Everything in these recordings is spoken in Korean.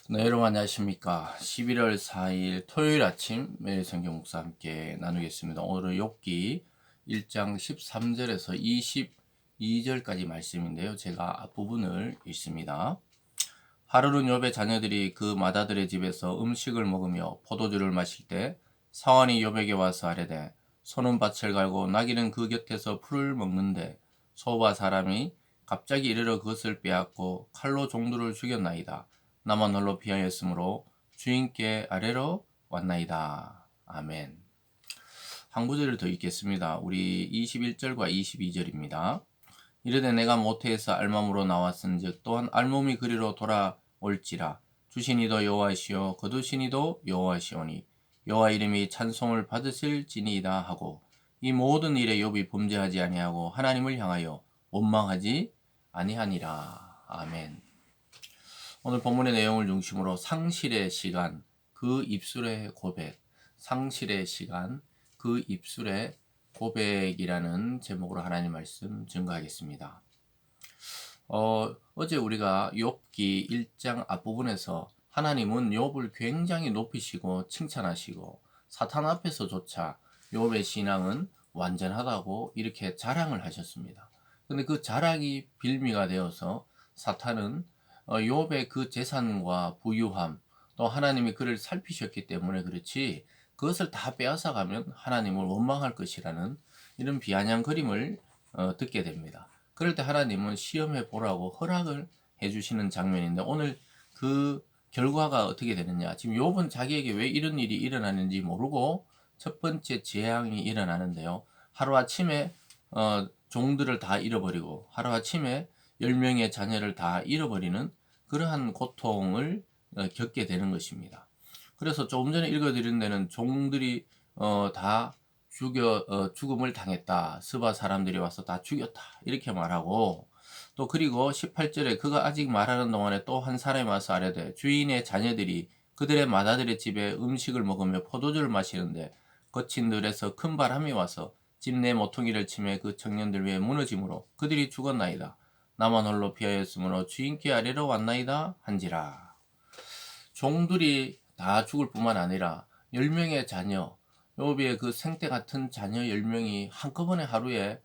네, 여러분 안녕하십니까. 11월 4일 토요일 아침 매일 성경 묵상 함께 나누겠습니다. 오늘은 욥기 1장 13절에서 22절까지 말씀인데요. 제가 앞부분을 읽습니다. 하루는 욥의 자녀들이 그 맏아들의 집에서 음식을 먹으며 포도주를 마실 때 사환이 욥에게 와서 아뢰되 소는 밭을 갈고 나귀는 그 곁에서 풀을 먹는데 소바 사람이 갑자기 이르러 그것을 빼앗고 칼로 종들을 죽였나이다. 나만 홀로 피하였으므로 주인께 아뢰러 왔나이다. 아멘. 한 구절을 더 읽겠습니다. 우리 21절과 22절입니다. 이르되 내가 모태에서 알몸으로 나왔은즉 또한 알몸이 그리로 돌아올지라. 주시니도 여호와시요 거두시니도 여호와시오니 여호와 이름이 찬송을 받으실지니이다 하고, 이 모든 일에 욥이 범죄하지 아니하고 하나님을 향하여 원망하지 아니하니라. 아멘. 오늘 본문의 내용을 중심으로 상실의 시간, 그 입술의 고백, 상실의 시간, 그 입술의 고백이라는 제목으로 하나님 말씀 증거하겠습니다. 어제 우리가 욥기 1장 앞부분에서 하나님은 욥을 굉장히 높이시고 칭찬하시고 사탄 앞에서조차 욥의 신앙은 완전하다고 이렇게 자랑을 하셨습니다. 근데 그 자랑이 빌미가 되어서 사탄은 욥의 그 재산과 부유함, 또 하나님이 그를 살피셨기 때문에 그렇지 그것을 다 빼앗아 가면 하나님을 원망할 것이라는 이런 비아냥거림을 듣게 됩니다. 그럴 때 하나님은 시험해 보라고 허락을 해주시는 장면인데, 오늘 그 결과가 어떻게 되느냐. 지금 욥은 자기에게 왜 이런 일이 일어나는지 모르고 첫 번째 재앙이 일어나는데요. 하루아침에 종들을 다 잃어버리고 하루아침에 10명의 자녀를 다 잃어버리는 그러한 고통을 겪게 되는 것입니다. 그래서 조금 전에 읽어드린 데는 종들이 다 죽음을 당했다. 스바 사람들이 와서 다 죽였다. 이렇게 말하고, 또 그리고 18절에 그가 아직 말하는 동안에 또 한 사람이 와서 아뢰되 주인의 자녀들이 그들의 맏아들의 집에 음식을 먹으며 포도주를 마시는데 거친 들에서 큰 바람이 와서 집 내 모퉁이를 치매 그 청년들 위에 무너짐으로 그들이 죽었나이다. 나만 홀로 피하였으므로 주인께 아뢰러 왔나이다 한지라. 종들이 다 죽을 뿐만 아니라 10명의 자녀, 욥의 그 생태 같은 자녀 10명이 한꺼번에 하루에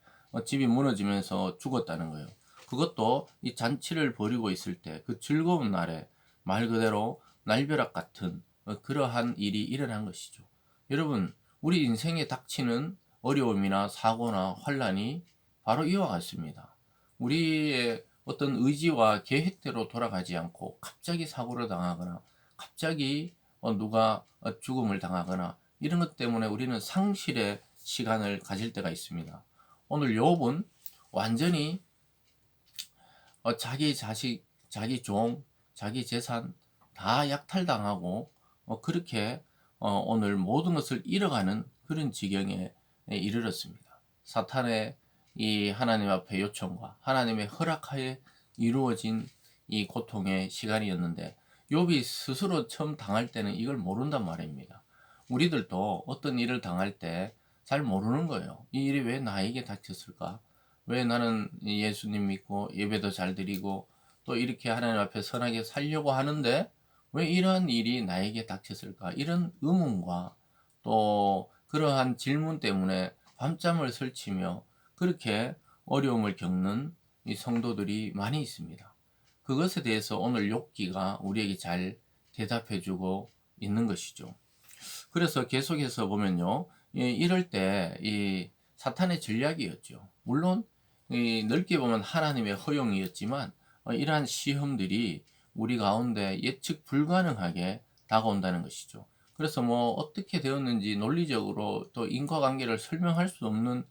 집이 무너지면서 죽었다는 거예요. 그것도 이 잔치를 벌이고 있을 때 그 즐거운 날에 말 그대로 날벼락 같은 그러한 일이 일어난 것이죠. 여러분, 우리 인생에 닥치는 어려움이나 사고나 환란이 바로 이와 같습니다. 우리의 어떤 의지와 계획대로 돌아가지 않고 갑자기 사고를 당하거나 갑자기 누가 죽음을 당하거나 이런 것 때문에 우리는 상실의 시간을 가질 때가 있습니다. 오늘 욥은 완전히 자기 자식, 자기 종, 자기 재산 다 약탈당하고 그렇게 오늘 모든 것을 잃어가는 그런 지경에 이르렀습니다. 사탄의 이 하나님 앞에 요청과 하나님의 허락하에 이루어진 이 고통의 시간이었는데, 욥이 스스로 처음 당할 때는 이걸 모른단 말입니다. 우리들도 어떤 일을 당할 때 잘 모르는 거예요. 이 일이 왜 나에게 닥쳤을까? 왜 나는 예수님 믿고 예배도 잘 드리고 또 이렇게 하나님 앞에 선하게 살려고 하는데 왜 이러한 일이 나에게 닥쳤을까? 이런 의문과 또 그러한 질문 때문에 밤잠을 설치며 그렇게 어려움을 겪는 이 성도들이 많이 있습니다. 그것에 대해서 오늘 욥기가 우리에게 잘 대답해주고 있는 것이죠. 그래서 계속해서 보면요, 이럴 때 이 사탄의 전략이었죠. 물론 넓게 보면 하나님의 허용이었지만 이러한 시험들이 우리 가운데 예측 불가능하게 다가온다는 것이죠. 그래서 뭐 어떻게 되었는지 논리적으로 또 인과관계를 설명할 수 없는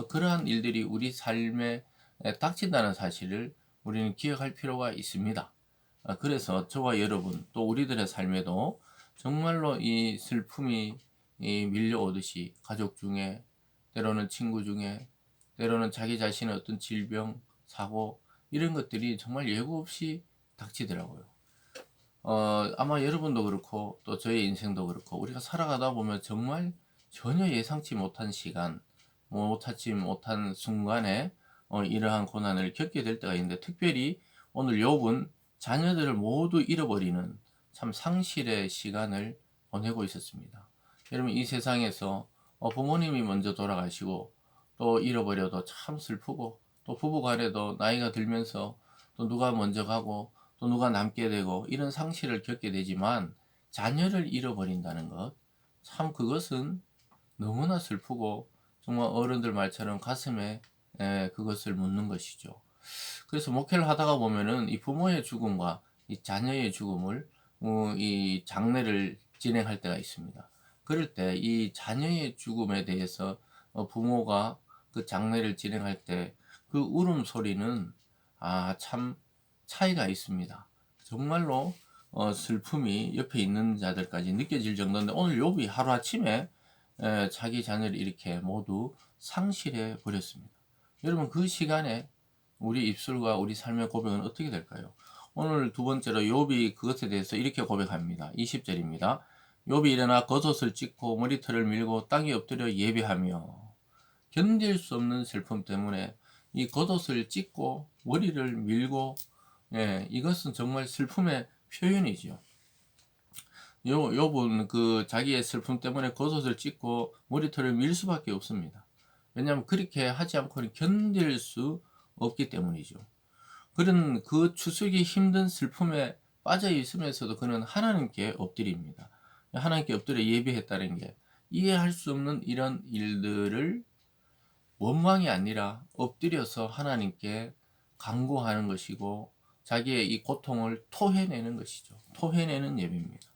그러한 일들이 우리 삶에 닥친다는 사실을 우리는 기억할 필요가 있습니다. 그래서 저와 여러분 또 우리들의 삶에도 정말로 이 슬픔이 밀려오듯이 가족 중에, 때로는 친구 중에, 때로는 자기 자신의 어떤 질병, 사고 이런 것들이 정말 예고 없이 닥치더라고요. 아마 여러분도 그렇고 또 저의 인생도 그렇고 우리가 살아가다 보면 정말 전혀 예상치 못한 시간, 못하지 못한 순간에 이러한 고난을 겪게 될 때가 있는데, 특별히 오늘 욥은 자녀들을 모두 잃어버리는 참 상실의 시간을 보내고 있었습니다. 여러분 이 세상에서 부모님이 먼저 돌아가시고 또 잃어버려도 참 슬프고, 또 부부간에도 나이가 들면서 또 누가 먼저 가고 또 누가 남게 되고 이런 상실을 겪게 되지만, 자녀를 잃어버린다는 것, 참 그것은 너무나 슬프고 정말 어른들 말처럼 가슴에 그것을 묻는 것이죠. 그래서 목회를 하다가 보면은 이 부모의 죽음과 이 자녀의 죽음을 이 장례를 진행할 때가 있습니다. 그럴 때 이 자녀의 죽음에 대해서 부모가 그 장례를 진행할 때 그 울음소리는 참 차이가 있습니다. 정말로 슬픔이 옆에 있는 자들까지 느껴질 정도인데, 오늘 욥이 하루아침에 자기 자녀를 이렇게 모두 상실해 버렸습니다. 여러분 그 시간에 우리 입술과 우리 삶의 고백은 어떻게 될까요? 오늘 두 번째로 욥이 그것에 대해서 이렇게 고백합니다. 20절입니다. 욥이 일어나 겉옷을 찢고 머리털을 밀고 땅에 엎드려 예배하며, 견딜 수 없는 슬픔 때문에 이 겉옷을 찢고 머리를 밀고, 이것은 정말 슬픔의 표현이죠. 욥은 그 자기의 슬픔 때문에 겉옷을 찢고 머리털을 밀 수밖에 없습니다. 왜냐하면 그렇게 하지 않고는 견딜 수 없기 때문이죠. 그런 그 추스기 힘든 슬픔에 빠져 있으면서도 그는 하나님께 엎드립니다. 하나님께 엎드려 예배했다는 게, 이해할 수 없는 이런 일들을 원망이 아니라 엎드려서 하나님께 간구하는 것이고, 자기의 이 고통을 토해내는 것이죠. 토해내는 예배입니다.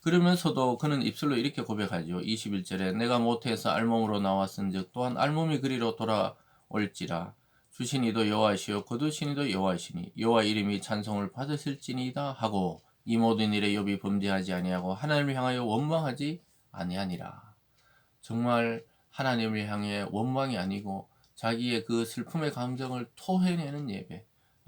그러면서도 그는 입술로 이렇게 고백하죠. 21절에 내가 모태에서 알몸으로 나왔은즉 또한 알몸이 그리로 돌아올지라. 주신 이도 여호와시요 거두신 이도 여호와시니 여호와 이름이 찬송을 받으실지니이다 하고, 이 모든 일에 욥이 범죄하지 아니하고 하나님을 향하여 원망하지 아니하니라. 정말 하나님을 향해 원망이 아니고 자기의 그 슬픔의 감정을 토해내는 예배.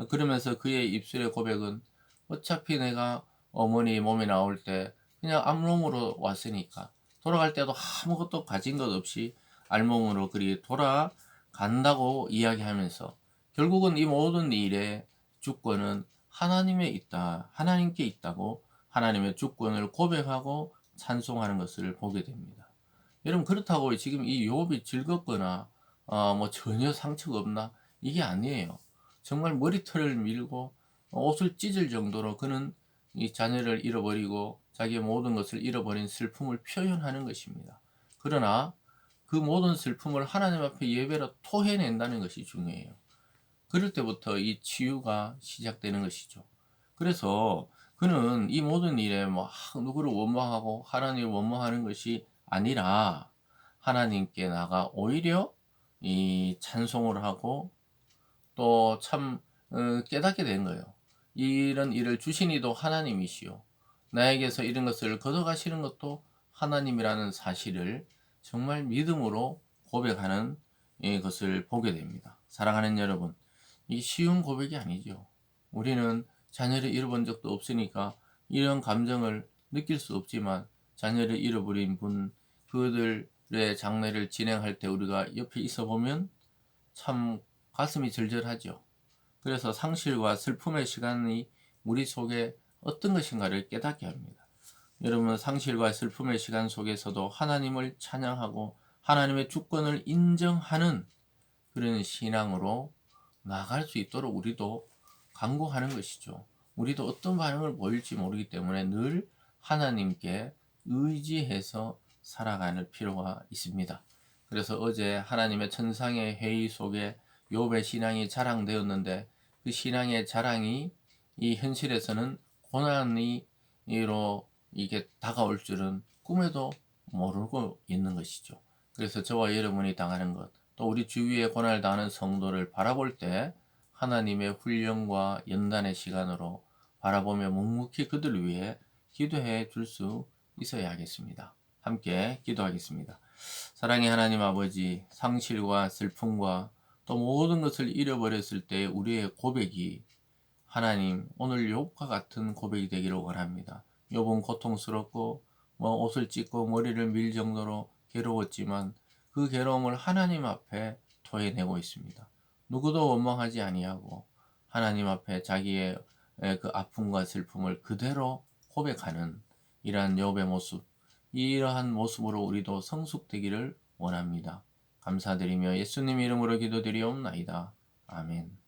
그러면서 그의 입술의 고백은, 어차피 내가 어머니 몸에 나올 때 그냥 암몸으로 왔으니까 돌아갈 때도 아무것도 가진 것 없이 알몸으로 그리 돌아간다고 이야기하면서, 결국은 이 모든 일의 주권은 하나님에 있다, 하나님께 있다고 하나님의 주권을 고백하고 찬송하는 것을 보게 됩니다. 여러분 그렇다고 지금 이 욥이 즐겁거나 뭐 전혀 상처가 없나, 이게 아니에요. 정말 머리털을 밀고 옷을 찢을 정도로 그는 이 자녀를 잃어버리고 자기의 모든 것을 잃어버린 슬픔을 표현하는 것입니다. 그러나 그 모든 슬픔을 하나님 앞에 예배로 토해낸다는 것이 중요해요. 그럴 때부터 이 치유가 시작되는 것이죠. 그래서 그는 이 모든 일에 뭐 누구를 원망하고 하나님을 원망하는 것이 아니라 하나님께 나가 오히려 이 찬송을 하고, 또 참 깨닫게 된 거예요. 이런 일을 주신 이도 하나님이시요 나에게서 이런 것을 걷어가시는 것도 하나님이라는 사실을 정말 믿음으로 고백하는 것을 보게 됩니다. 사랑하는 여러분, 이 쉬운 고백이 아니죠. 우리는 자녀를 잃어본 적도 없으니까 이런 감정을 느낄 수 없지만, 자녀를 잃어버린 분, 그들의 장례를 진행할 때 우리가 옆에 있어 보면 참 가슴이 절절하죠. 그래서 상실과 슬픔의 시간이 우리 속에 어떤 것인가를 깨닫게 합니다. 여러분 상실과 슬픔의 시간 속에서도 하나님을 찬양하고 하나님의 주권을 인정하는 그런 신앙으로 나아갈 수 있도록 우리도 간구하는 것이죠. 우리도 어떤 반응을 보일지 모르기 때문에 늘 하나님께 의지해서 살아가는 필요가 있습니다. 그래서 어제 하나님의 천상의 회의 속에 욥의 신앙이 자랑되었는데, 그 신앙의 자랑이 이 현실에서는 고난이로 이게 다가올 줄은 꿈에도 모르고 있는 것이죠. 그래서 저와 여러분이 당하는 것, 또 우리 주위에 고난을 당하는 성도를 바라볼 때 하나님의 훈련과 연단의 시간으로 바라보며 묵묵히 그들을 위해 기도해 줄 수 있어야 하겠습니다. 함께 기도하겠습니다. 사랑의 하나님 아버지, 상실과 슬픔과 또 모든 것을 잃어버렸을 때 우리의 고백이 하나님 오늘 욥과 같은 고백이 되기를 원합니다. 욥은 고통스럽고 옷을 찢고 머리를 밀 정도로 괴로웠지만 그 괴로움을 하나님 앞에 토해내고 있습니다. 누구도 원망하지 아니하고 하나님 앞에 자기의 그 아픔과 슬픔을 그대로 고백하는 이러한 욥의 모습, 이러한 모습으로 우리도 성숙되기를 원합니다. 감사드리며 예수님 이름으로 기도드리옵나이다. 아멘.